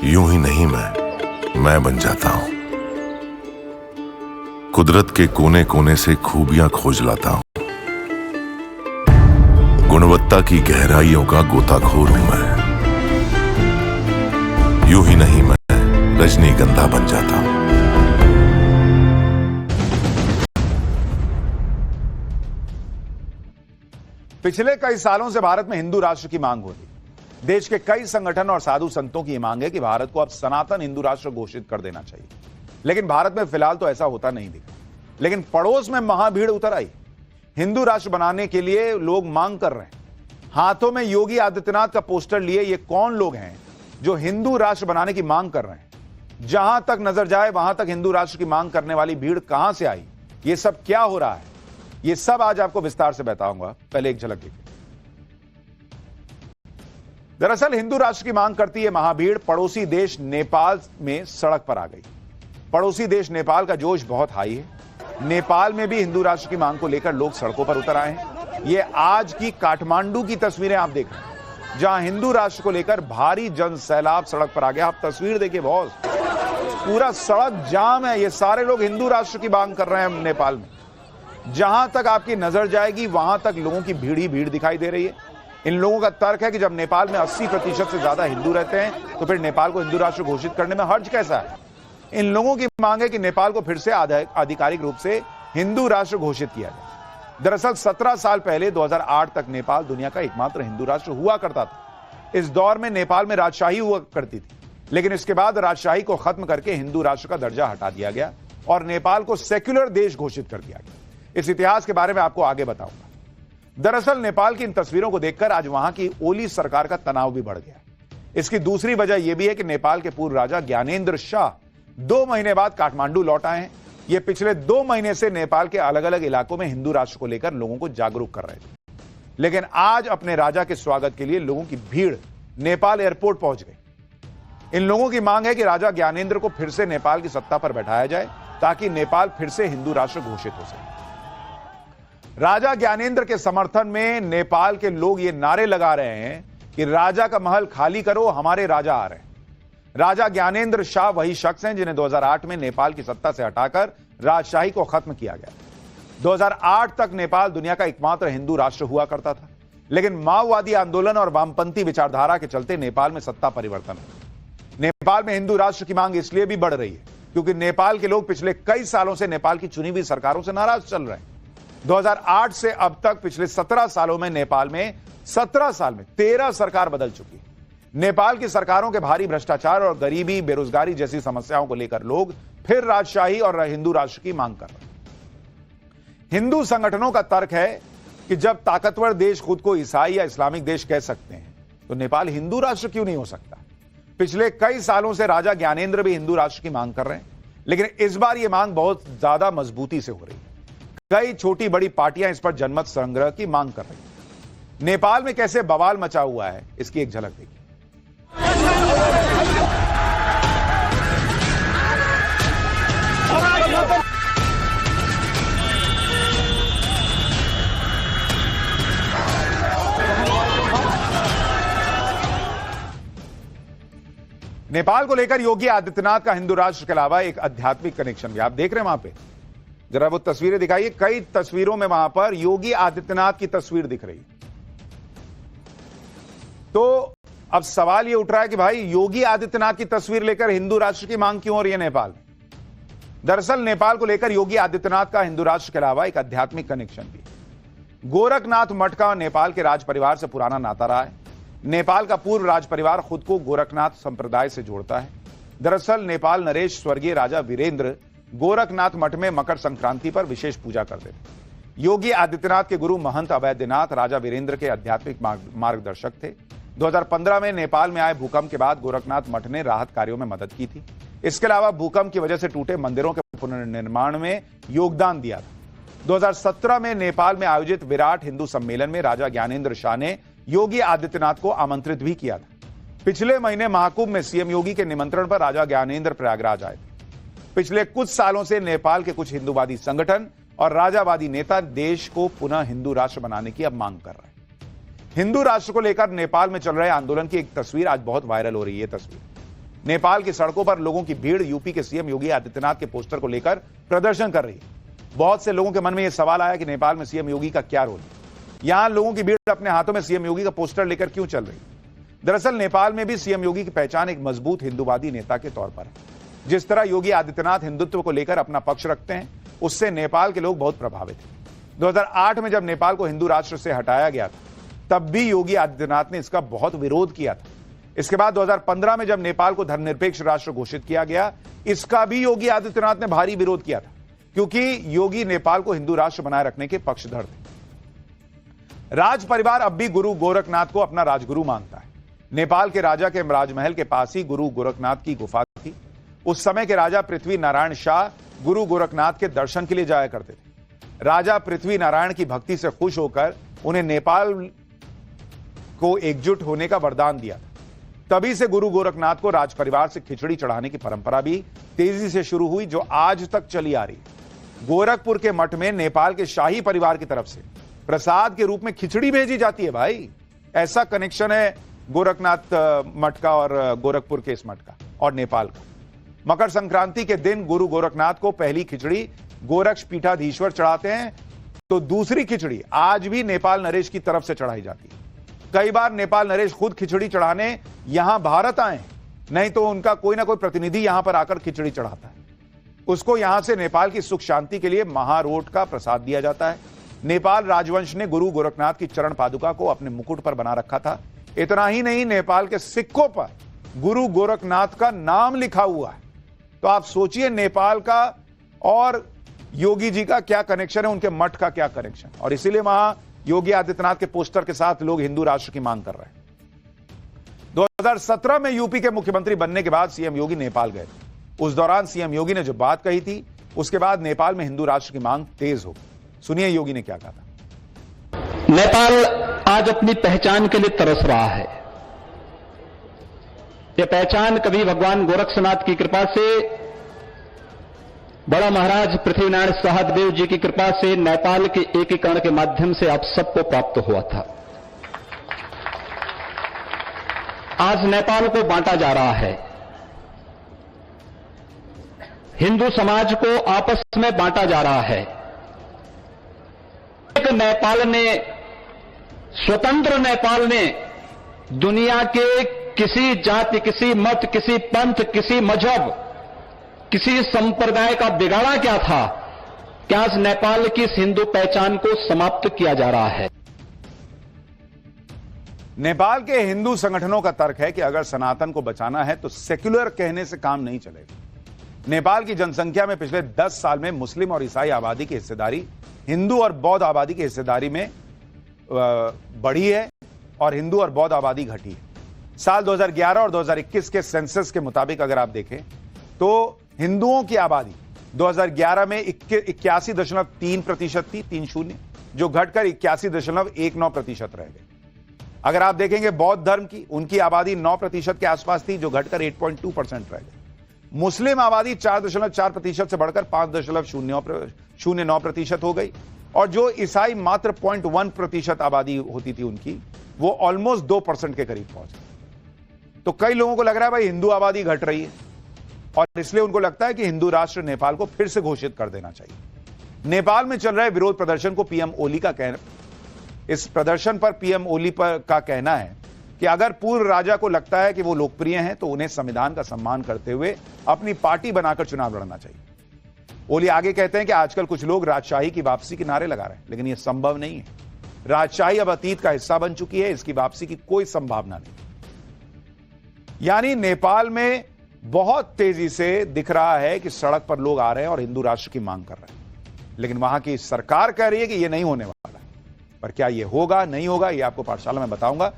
यूं ही नहीं मैं बन जाता हूं। कुदरत के कोने कोने से खूबियां खोज लाता हूं। गुणवत्ता की गहराइयों का गोताखोर हूं मैं। यूं ही नहीं मैं रजनीगंधा बन जाता हूं। पिछले कई सालों से भारत में हिंदू राष्ट्र की मांग हो रही है। देश के कई संगठन और साधु संतों की मांग है कि भारत को अब सनातन हिंदू राष्ट्र घोषित कर देना चाहिए, लेकिन भारत में फिलहाल तो ऐसा होता नहीं दिखा। लेकिन पड़ोस में महाभीड़ उतर आई। हिंदू राष्ट्र बनाने के लिए लोग मांग कर रहे हैं। हाथों में योगी आदित्यनाथ का पोस्टर लिए ये कौन लोग हैं जो हिंदू राष्ट्र बनाने की मांग कर रहे हैं? जहां तक नजर जाए वहां तक हिंदू राष्ट्र की मांग करने वाली भीड़ कहां से आई? ये सब क्या हो रहा है? ये सब आज आपको विस्तार से बताऊंगा। पहले एक झलक देखिए। दरअसल हिंदू राष्ट्र की मांग करती है महाभीड़ पड़ोसी देश नेपाल में सड़क पर आ गई। पड़ोसी देश नेपाल का जोश बहुत हाई है। नेपाल में भी हिंदू राष्ट्र की मांग को लेकर लोग सड़कों पर उतर आए हैं। ये आज की काठमांडू की तस्वीरें आप देख रहे हैं, जहां हिंदू राष्ट्र को लेकर भारी जन सैलाब सड़क पर आ गया। आप तस्वीर देखिए बॉस, पूरा सड़क जाम है। ये सारे लोग हिंदू राष्ट्र की मांग कर रहे हैं नेपाल में। जहां तक आपकी नजर जाएगी वहां तक लोगों की भीड़ ही भीड़ दिखाई दे रही है। इन लोगों का तर्क है कि जब नेपाल में 80% से ज्यादा हिंदू रहते हैं तो फिर नेपाल को हिंदू राष्ट्र घोषित करने में हर्ज कैसा है? इन लोगों की मांग है कि नेपाल को फिर से आधिकारिक रूप से हिंदू राष्ट्र घोषित किया जाए। दरअसल 17 साल पहले 2008 तक नेपाल दुनिया का एकमात्र हिंदू राष्ट्र हुआ करता था। इस दौर में नेपाल में राजशाही हुआ करती थी, लेकिन इसके बाद राजशाही को खत्म करके हिंदू राष्ट्र का दर्जा हटा दिया गया और नेपाल को सेक्युलर देश घोषित कर दिया गया। इस इतिहास के बारे में आपको आगे बताऊंगा। दरअसल नेपाल की इन तस्वीरों को देखकर आज वहां की ओली सरकार का तनाव भी बढ़ गया। इसकी दूसरी वजह यह भी है कि नेपाल के पूर्व राजा ज्ञानेंद्र शाह 2 महीने बाद काठमांडू लौट आए हैं। ये पिछले 2 महीने से नेपाल के अलग अलग इलाकों में हिंदू राष्ट्र को लेकर लोगों को जागरूक कर रहे थे, लेकिन आज अपने राजा के स्वागत के लिए लोगों की भीड़ नेपाल एयरपोर्ट पहुंच गई। इन लोगों की मांग है कि राजा ज्ञानेंद्र को फिर से नेपाल की सत्ता पर बैठाया जाए ताकि नेपाल फिर से हिंदू राष्ट्र घोषित हो सके। राजा ज्ञानेंद्र के समर्थन में नेपाल के लोग ये नारे लगा रहे हैं कि राजा का महल खाली करो, हमारे राजा आ रहे हैं। राजा ज्ञानेंद्र शाह वही शख्स हैं जिन्हें 2008 में नेपाल की सत्ता से हटाकर राजशाही को खत्म किया गया। 2008 तक नेपाल दुनिया का एकमात्र हिंदू राष्ट्र हुआ करता था, लेकिन माओवादी आंदोलन और वामपंथी विचारधारा के चलते नेपाल में सत्ता परिवर्तन हुआ। नेपाल में हिंदू राष्ट्र की मांग इसलिए भी बढ़ रही है क्योंकि नेपाल के लोग पिछले कई सालों से नेपाल की चुनी हुई सरकारों से नाराज चल रहे हैं। 2008 से अब तक पिछले 17 सालों में नेपाल में 17 साल में 13 सरकार बदल चुकी है। नेपाल की सरकारों के भारी भ्रष्टाचार और गरीबी, बेरोजगारी जैसी समस्याओं को लेकर लोग फिर राजशाही और हिंदू राष्ट्र की मांग कर रहे हैं। हिंदू संगठनों का तर्क है कि जब ताकतवर देश खुद को ईसाई या इस्लामिक देश कह सकते हैं तो नेपाल हिंदू राष्ट्र क्यों नहीं हो सकता? पिछले कई सालों से राजा ज्ञानेंद्र भी हिंदू राष्ट्र की मांग कर रहे हैं, लेकिन इस बार यह मांग बहुत ज्यादा मजबूती से हो रही है। कई छोटी बड़ी पार्टियां इस पर जनमत संग्रह की मांग कर रही हैं। नेपाल में कैसे बवाल मचा हुआ है, इसकी एक झलक देखिए। नेपाल को लेकर योगी आदित्यनाथ का हिंदू राष्ट्र के अलावा एक आध्यात्मिक कनेक्शन भी आप देख रहे हैं वहां पे। जरा वो तस्वीरें दिखाइए। कई तस्वीरों में वहां पर योगी आदित्यनाथ की तस्वीर दिख रही। तो अब सवाल ये उठ रहा है कि भाई योगी आदित्यनाथ की तस्वीर लेकर हिंदू राष्ट्र की मांग क्यों हो रही है नेपाल में? दरअसल नेपाल को लेकर योगी आदित्यनाथ का हिंदू राष्ट्र के अलावा एक आध्यात्मिक कनेक्शन भी। गोरखनाथ मठ का नेपाल के राज परिवार से पुराना नाता रहा है। नेपाल का पूर्व राज परिवार खुद को गोरखनाथ संप्रदाय से जोड़ता है। दरअसल नेपाल नरेश स्वर्गीय राजा वीरेंद्र गोरखनाथ मठ में मकर संक्रांति पर विशेष पूजा करते थे। योगी आदित्यनाथ के गुरु महंत अवैधनाथ राजा वीरेंद्र के आध्यात्मिक मार्गदर्शक थे। 2015 में नेपाल में आए भूकंप के बाद गोरखनाथ मठ ने राहत कार्यों में मदद की थी। इसके अलावा भूकंप की वजह से टूटे मंदिरों के पुनर्निर्माण में योगदान दिया था। 2017 में नेपाल में आयोजित विराट हिंदू सम्मेलन में राजा ज्ञानेंद्र शाह ने योगी आदित्यनाथ को आमंत्रित भी किया था। पिछले महीने महाकुंभ में सीएम योगी के निमंत्रण पर राजा ज्ञानेंद्र प्रयागराज आए थे। पिछले कुछ सालों से नेपाल के कुछ हिंदूवादी संगठन और राजावादी नेता देश को पुनः हिंदू राष्ट्र बनाने की अब मांग कर रहे हैं। हिंदू राष्ट्र को लेकर नेपाल में चल रहे आंदोलन की एक तस्वीर आज बहुत वायरल हो रही है। तस्वीर नेपाल की सड़कों पर लोगों की भीड़ यूपी के सीएम योगी आदित्यनाथ के पोस्टर को लेकर प्रदर्शन कर रही है। बहुत से लोगों के मन में यह सवाल आया कि नेपाल में सीएम योगी का क्या रोल है, यहां लोगों की भीड़ अपने हाथों में सीएम योगी का पोस्टर लेकर क्यों चल रही है। दरअसल नेपाल में भी सीएम योगी की पहचान एक मजबूत हिंदूवादी नेता के तौर पर है। जिस तरह योगी आदित्यनाथ हिंदुत्व को लेकर अपना पक्ष रखते हैं, उससे नेपाल के लोग बहुत प्रभावित हैं। 2008 में जब नेपाल को हिंदू राष्ट्र से हटाया गया था, तब भी योगी आदित्यनाथ ने इसका बहुत विरोध किया था। इसके बाद 2015 में जब नेपाल को धर्मनिरपेक्ष राष्ट्र घोषित किया गया, इसका भी योगी आदित्यनाथ ने भारी विरोध किया था, क्योंकि योगी नेपाल को हिंदू राष्ट्र बनाए रखने के पक्षधर थे। राज परिवार अब भी गुरु गोरखनाथ को अपना राजगुरु मानता है। नेपाल के राजा के राजमहल के पास ही गुरु गोरखनाथ की गुफा थी। उस समय के राजा पृथ्वी नारायण शाह गुरु गोरखनाथ के दर्शन के लिए जाया करते थे। राजा पृथ्वी नारायण की भक्ति से खुश होकर उन्हें नेपाल को एकजुट होने का वरदान दिया था। तभी से गुरु गोरखनाथ को राज परिवार से खिचड़ी चढ़ाने की परंपरा भी तेजी से शुरू हुई, जो आज तक चली आ रही है। गोरखपुर के मठ में नेपाल के शाही परिवार की तरफ से प्रसाद के रूप में खिचड़ी भेजी जाती है। भाई, ऐसा कनेक्शन है गोरखनाथ मठ का और गोरखपुर के इस मठ का और नेपाल का। मकर संक्रांति के दिन गुरु गोरखनाथ को पहली खिचड़ी गोरक्ष पीठाधीश्वर चढ़ाते हैं, तो दूसरी खिचड़ी आज भी नेपाल नरेश की तरफ से चढ़ाई जाती है। कई बार नेपाल नरेश खुद खिचड़ी चढ़ाने यहां भारत आए, नहीं तो उनका कोई ना कोई प्रतिनिधि यहां पर आकर खिचड़ी चढ़ाता है। उसको यहां से नेपाल की सुख शांति के लिए महारोट का प्रसाद दिया जाता है। नेपाल राजवंश ने गुरु गोरखनाथ की चरण पादुका को अपने मुकुट पर बना रखा था। इतना ही नहीं, नेपाल के सिक्कों पर गुरु गोरखनाथ का नाम लिखा हुआ है। तो आप सोचिए नेपाल का और योगी जी का क्या कनेक्शन है, उनके मठ का क्या कनेक्शन, और इसीलिए वहां योगी आदित्यनाथ के पोस्टर के साथ लोग हिंदू राष्ट्र की मांग कर रहे हैं। 2017 में यूपी के मुख्यमंत्री बनने के बाद सीएम योगी नेपाल गए थे। उस दौरान सीएम योगी ने जो बात कही थी, उसके बाद नेपाल में हिंदू राष्ट्र की मांग तेज हो गई। सुनिए योगी ने क्या कहा था। नेपाल आज अपनी पहचान के लिए तरस रहा है। यह पहचान कभी भगवान गोरक्षनाथ की कृपा से, बड़ा महाराज पृथ्वीनारायण सहदेव जी की कृपा से, नेपाल के एकीकरण के माध्यम से आप सबको प्राप्त हुआ था। आज नेपाल को बांटा जा रहा है। हिंदू समाज को आपस में बांटा जा रहा है। एक नेपाल ने, स्वतंत्र नेपाल ने दुनिया के किसी जाति, किसी मत, किसी पंथ, किसी मजहब, किसी संप्रदाय का बिगाड़ा क्या था कि आज नेपाल की इस हिंदू पहचान को समाप्त किया जा रहा है। नेपाल के हिंदू संगठनों का तर्क है कि अगर सनातन को बचाना है तो सेक्युलर कहने से काम नहीं चलेगा। नेपाल की जनसंख्या में पिछले 10 साल में मुस्लिम और ईसाई आबादी की हिस्सेदारी हिंदू और बौद्ध आबादी की हिस्सेदारी में बढ़ी है और हिंदू और बौद्ध आबादी घटी है। साल 2011 और 2021 के सेंसस के मुताबिक अगर आप देखें तो हिंदुओं की आबादी 2011 में 81.3% थी, 30, जो घटकर 81.19% रह गई। अगर आप देखेंगे बौद्ध धर्म की, उनकी आबादी 9% के आसपास थी, जो घटकर 8.2% रह गई। मुस्लिम आबादी 4.4% से बढ़कर 5.09% हो गई, और जो ईसाई मात्र 0.1% आबादी होती थी उनकी, वो ऑलमोस्ट 2% के करीब पहुंच गई। तो कई लोगों को लग रहा है भाई हिंदू आबादी घट रही है, और इसलिए उनको लगता है कि हिंदू राष्ट्र नेपाल को फिर से घोषित कर देना चाहिए। नेपाल में चल रहे विरोध प्रदर्शन को पीएम ओली का कहना, इस प्रदर्शन पर पीएम ओली का कहना है कि अगर पूर्व राजा को लगता है कि वो लोकप्रिय हैं तो उन्हें संविधान का सम्मान करते हुए अपनी पार्टी बनाकर चुनाव लड़ना चाहिए। ओली आगे कहते हैं कि आजकल कुछ लोग राजशाही की वापसी के नारे लगा रहे हैं, लेकिन यह संभव नहीं है। राजशाही अब अतीत का हिस्सा बन चुकी है, इसकी वापसी की कोई संभावना नहीं। यानी नेपाल में बहुत तेजी से दिख रहा है कि सड़क पर लोग आ रहे हैं और हिंदू राष्ट्र की मांग कर रहे हैं, लेकिन वहां की सरकार कह रही है कि यह नहीं होने वाला है। पर क्या यह होगा, नहीं होगा, यह आपको पाठशाला में बताऊंगा।